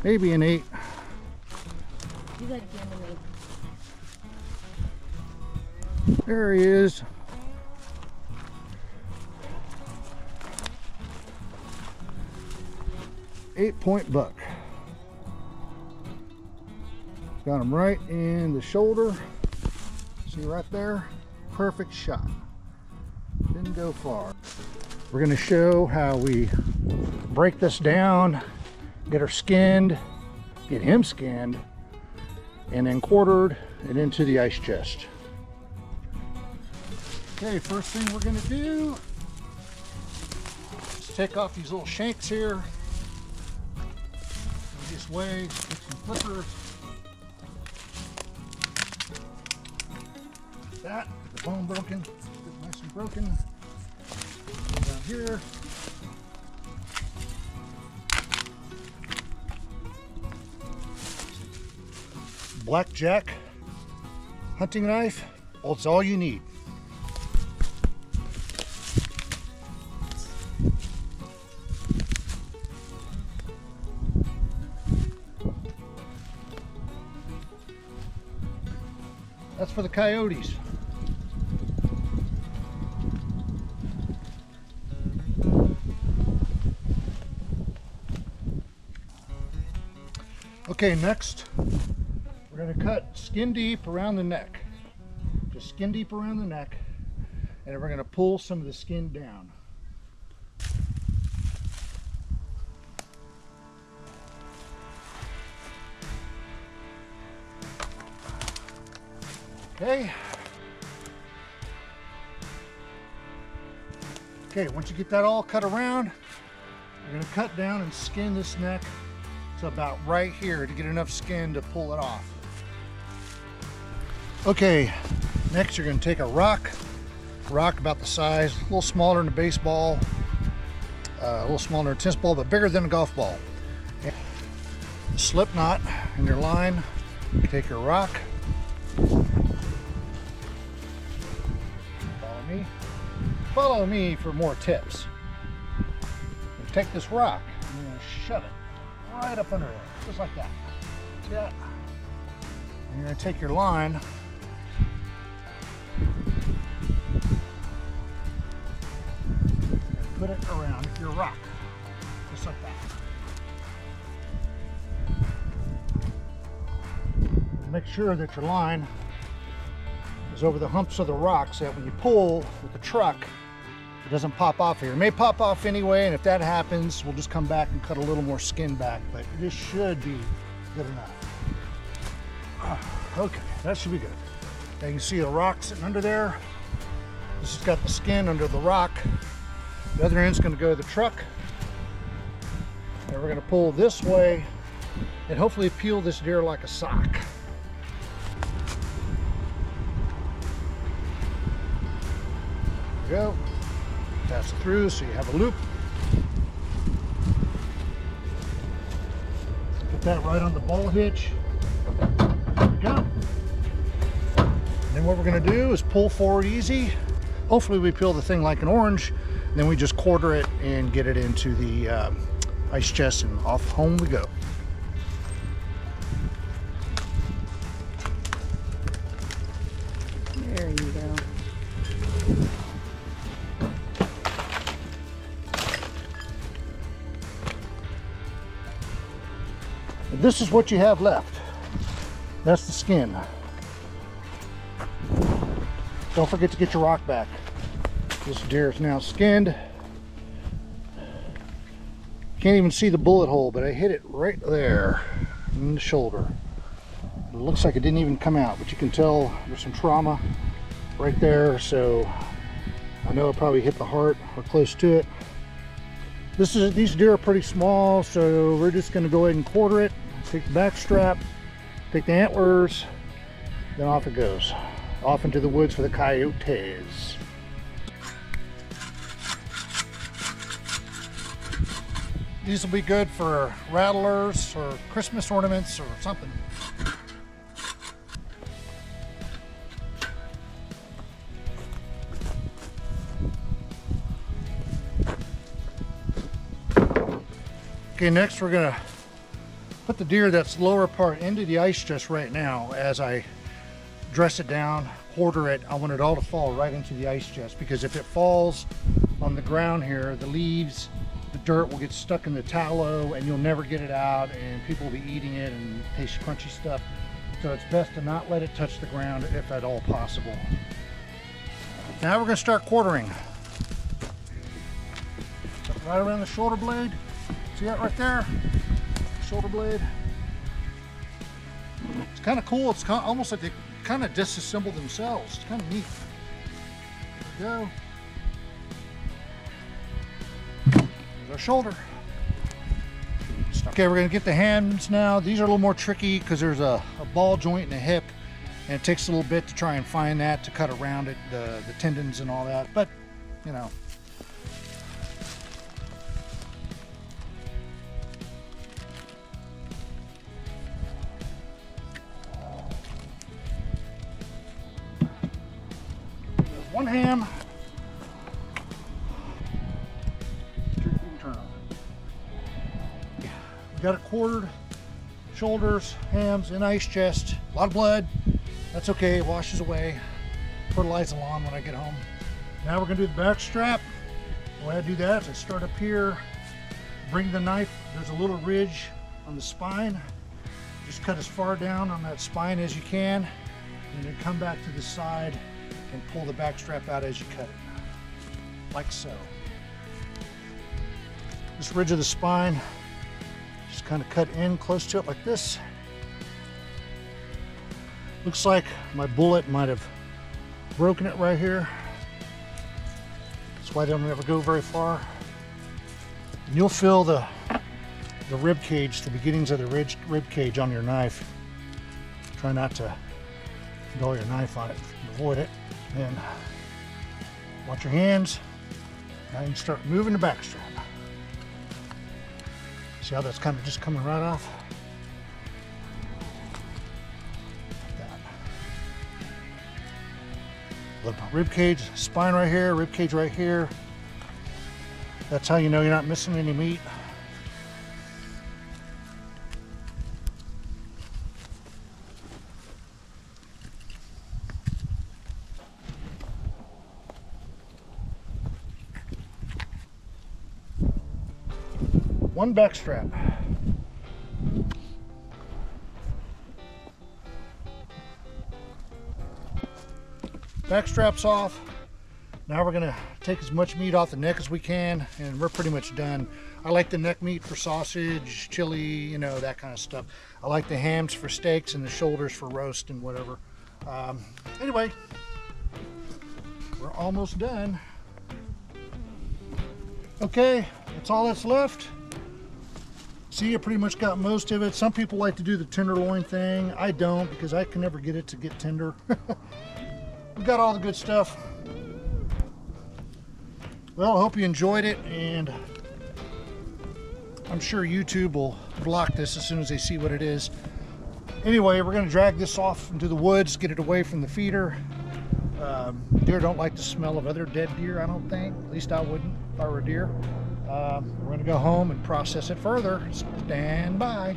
maybe an 8. You got to give me. There he is. Eight-point buck. Got him right in the shoulder. See right there? Perfect shot. Didn't go far. We're going to show how we break this down, get her skinned, get him skinned, and then quartered and into the ice chest. Okay, first thing we're going to do is take off these little shanks here. This way, get some flippers. That, the bone broken, it's nice and broken. Down here. Blackjack hunting knife. Well, it's all you need. That's for the coyotes. Okay, next we're going to cut skin deep around the neck. Just skin deep around the neck, and then we're going to pull some of the skin down. Okay. Okay, once you get that all cut around, we're going to cut down and skin this neck to about right here to get enough skin to pull it off. Okay, next you're going to take a rock about the size, a little smaller than a baseball, a little smaller than a tennis ball, but bigger than a golf ball. Slip knot in your line. Take your rock. Follow me for more tips. You take this rock and you're going to shove it right up under there, just like that. Yeah. And you're going to take your line and put it around your rock, just like that. Make sure that your line is over the humps of the rock so that when you pull with the truck, it doesn't pop off here. It may pop off anyway, and if that happens, we'll just come back and cut a little more skin back, but this should be good enough. Okay, that should be good. Now you can see the rock sitting under there. This has got the skin under the rock. The other end's gonna go to the truck. And we're gonna pull this way and hopefully peel this deer like a sock. There we go. Pass it through so you have a loop. Put that right on the ball hitch. There we go. And then what we're going to do is pull forward easy. Hopefully we peel the thing like an orange. And then we just quarter it and get it into the ice chest, and off home we go. There you go. This is what you have left. That's the skin. Don't forget to get your rock back. This deer is now skinned. Can't even see the bullet hole, but I hit it right there in the shoulder. It looks like it didn't even come out, but you can tell there's some trauma right there, so I know it probably hit the heart or close to it. These deer are pretty small, so we're just going to go ahead and quarter it. Take the back strap, take the antlers, then off it goes. Off into the woods for the coyotes. These will be good for rattlers or Christmas ornaments or something. Okay, next we're gonna put the deer that's lower part into the ice chest right now. As I dress it down, quarter it, I want it all to fall right into the ice chest, because if it falls on the ground here, the leaves, the dirt will get stuck in the tallow and you'll never get it out, and people will be eating it and taste crunchy stuff. So it's best to not let it touch the ground if at all possible. Now we're going to start quartering. So right around the shoulder blade. See that right there? Shoulder blade. It's kind of cool. It's kind of, almost like they kind of disassemble themselves. It's kind of neat. There we go. There's our shoulder. Okay, we're going to get the hands now. These are a little more tricky because there's a ball joint in the hip, and it takes a little bit to try and find that, to cut around it, the tendons and all that, but you know. There's one ham. We got it quartered, shoulders, hams, and ice chest. A lot of blood. That's okay, it washes away. Fertilize the lawn when I get home. Now we're gonna do the back strap. The way I do that is I start up here, bring the knife, there's a little ridge on the spine. Just cut as far down on that spine as you can, and then come back to the side and pull the back strap out as you cut it, like so. This ridge of the spine, just kind of cut in close to it like this. Looks like my bullet might have broken it right here. That's why they don't ever go very far. And you'll feel the rib cage, the beginnings of the rib cage on your knife. Try not to dull your knife on it, avoid it. And watch your hands. Now you can start moving the back strap. See how that's kind of just coming right off? Like that. Look, rib cage, spine right here, rib cage right here. That's how you know you're not missing any meat. One back strap. Back strap's off. Now we're gonna take as much meat off the neck as we can, and we're pretty much done. I like the neck meat for sausage, chili, you know, that kind of stuff. I like the hams for steaks and the shoulders for roast and whatever. Anyway, we're almost done. Okay, that's all that's left. See, I pretty much got most of it. Some people like to do the tenderloin thing. I don't, because I can never get it to get tender. We got all the good stuff. Well, I hope you enjoyed it, and I'm sure YouTube will block this as soon as they see what it is. Anyway, we're gonna drag this off into the woods, get it away from the feeder. Deer don't like the smell of other dead deer, I don't think. At least I wouldn't if I were a deer. We're gonna go home and process it further. Stand by.